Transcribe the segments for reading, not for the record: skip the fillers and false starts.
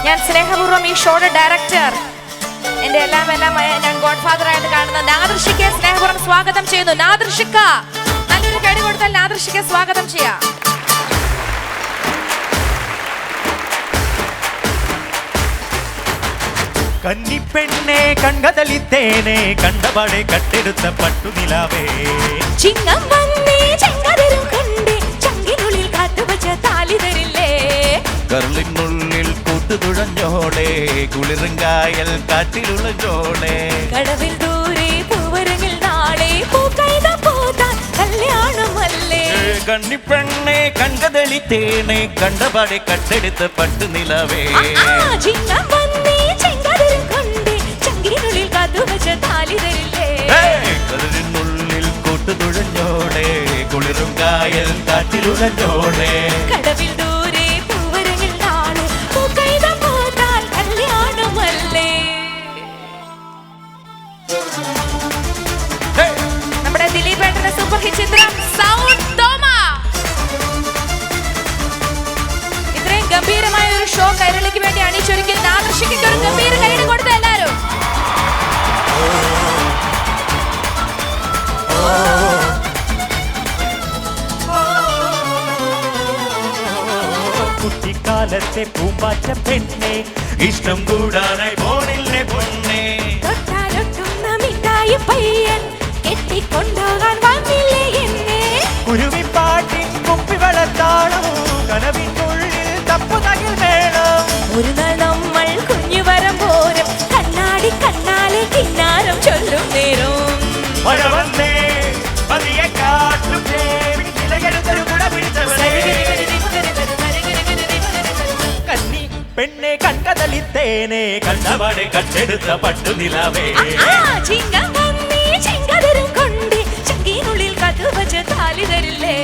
ഞാൻ സ്നേഹപൂർവ്വം ഈ ഷോയുടെ ഡയറക്ടർ, എന്റെ എല്ലാം ഞാൻ ഗോഡ് ഫാദർ ആയിട്ട് കാണുന്ന നാദൃഷിക്കെ സ്നേഹപൂർവ്വം സ്വാഗതം ചെയ്യുന്നു. നാദൃഷിക്ക, നല്ലൊരു കടി കൊടുത്താൽ നാദൃഷിക്കെ സ്വാഗതം ചെയ്യാം. കന്നിപ്പെണ്ണെ കൺകതളിത്തേനെ കണ്ടപാടെ കട്ടെടുത്ത പട്ടുനിലാവേ ചിങ്ങം വന്നേ ചെങ്കതിരും കണ്ടേ ചങ്കിനുള്ളിൽ കാത്തുവച്ച താലി തരില്ലേ കരളിനുള്ളിൽ കൂട്ടുതുഴഞ്ഞോളെ കുളിറുങ്കായൽ കാറ്റിലുളഞ്ഞോളെ കടവിൽ ദൂരെ പൂവരങ്ങിൽ നാളെ പൂക്കൈത പോതാൻ കല്യാണമല്ലേ കന്നിപ്പെണ്ണെ കൺകതളിത്തേനെ കണ്ടപാടെ കട്ടെടുത്ത പട്ടുനിലാവേ ചിങ്ങം വന്നേ ചെങ്കതിരും കണ്ടേ ചങ്കിനുള്ളിൽ കാത്തുവച്ച താലി തരില്ലേ കരളിനുള്ളിൽ കൂട്ടുതുഴഞ്ഞോളെ കുളിറുങ്കായൽ കാറ്റിലുളഞ്ഞോളെ കടവിൽ ദൂരെ പൂവരങ്ങിൽ നാളെ പൂക്കൈത പോതാൻ കല്യാണമല്ലേ. നമ്മുടെ ദിലീപ് ഏട്ടന്റെ സൂപ്പർ ഹിറ്റ് ചിത്രം സൗണ്ട് തോമ. ഇത്രയും ഗംഭീരമായ ഒരു ഷോ കൈരളിക്ക് വേണ്ടി അണിയിച്ചൊരുക്കി നാദൃഷിക്ക് ഒരു ഗംഭീര കൈയ്യടി കൊടുത്ത എല്ലാവരും. കുട്ടിക്കാലത്തെ പൂമ്പാറ്റ പെണ്ണെ ഇഷ്ടം കൂടാനായി പോണില്ലേ പൊണ്ണെ തൊട്ടാലൊട്ടുന്ന മിഠായി പയ്യൻ കെട്ടിക്കൊണ്ടുപോകാൻ വന്നില്ലേ എന്നെ കുരുവിപ്പാട്ടിൻ കുപ്പിവളത്താളം കനവിനുള്ളിൽ തപ്പുതകിൽ വേണം ഒരു നാൾ നമ്മൾ കുഞ്ഞു വരം പോരും കണ്ണാടി കണ്ണാലെ കിന്നാരം ചൊല്ലും നേരം മഴ വന്നേ പതിയെ കാട്ടും ചിലകരുതൊരു കുട പിടിച്ചവളെ കന്നി പെണ്ണെ കൺകതളിത്തേനെ കണ്ടപാടെ കട്ടെടുത്ത പട്ടുനിലാവേ ചിങ്ങം വന്നേ ചെങ്കതിരും കൊണ്ടേ ചങ്കിനുള്ളിൽ കാത്തുവച്ച താലി തരില്ലേ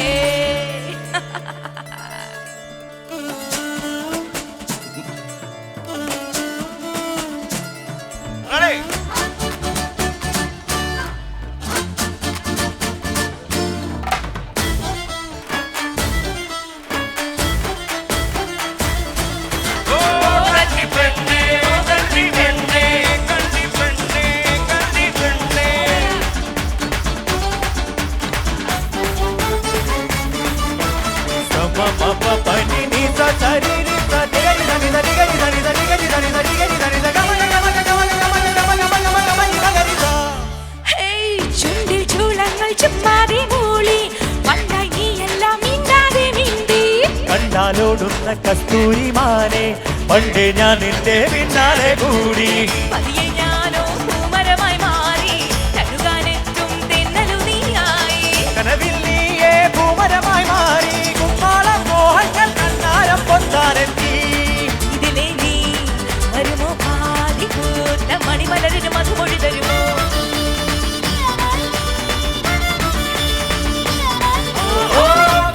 ചുണ്ടിൽ ചൂളങ്ങൾ ചുമ്മാതെ മൂളി പണ്ടായി നീ എല്ലാം മിണ്ടാതെ മിണ്ടി കണ്ടാലോടുന്ന കസ്തൂരിമാനെ പണ്ടേ ഞാൻ നിന്റെ പിന്നാലെ കൂടി പതിയെ ഞാനോ പൂമരമായി മാറി തഴുകാനെത്തും തെന്നലു നീയായി കനവിൽ നീയേ പൂമരമായി മാറി കുമ്മാളം മോഹങ്ങൾ കണ്ണാരം പൊന്താനെത്തി ഇതിലെ നീ വരുമോ പാതി പൂത്ത മണിമലരിന് മധുമൊഴി തരുമോ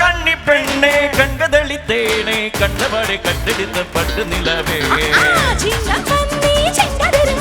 കണ്ണിപ്പെണ്ണെ കൺകതളിത്തേനെ കണ്ടപാടെ കട്ടെടുത്ത പട്ടുനിലാവേ ചിങ്ങം വന്നേ ചെങ്കതിരും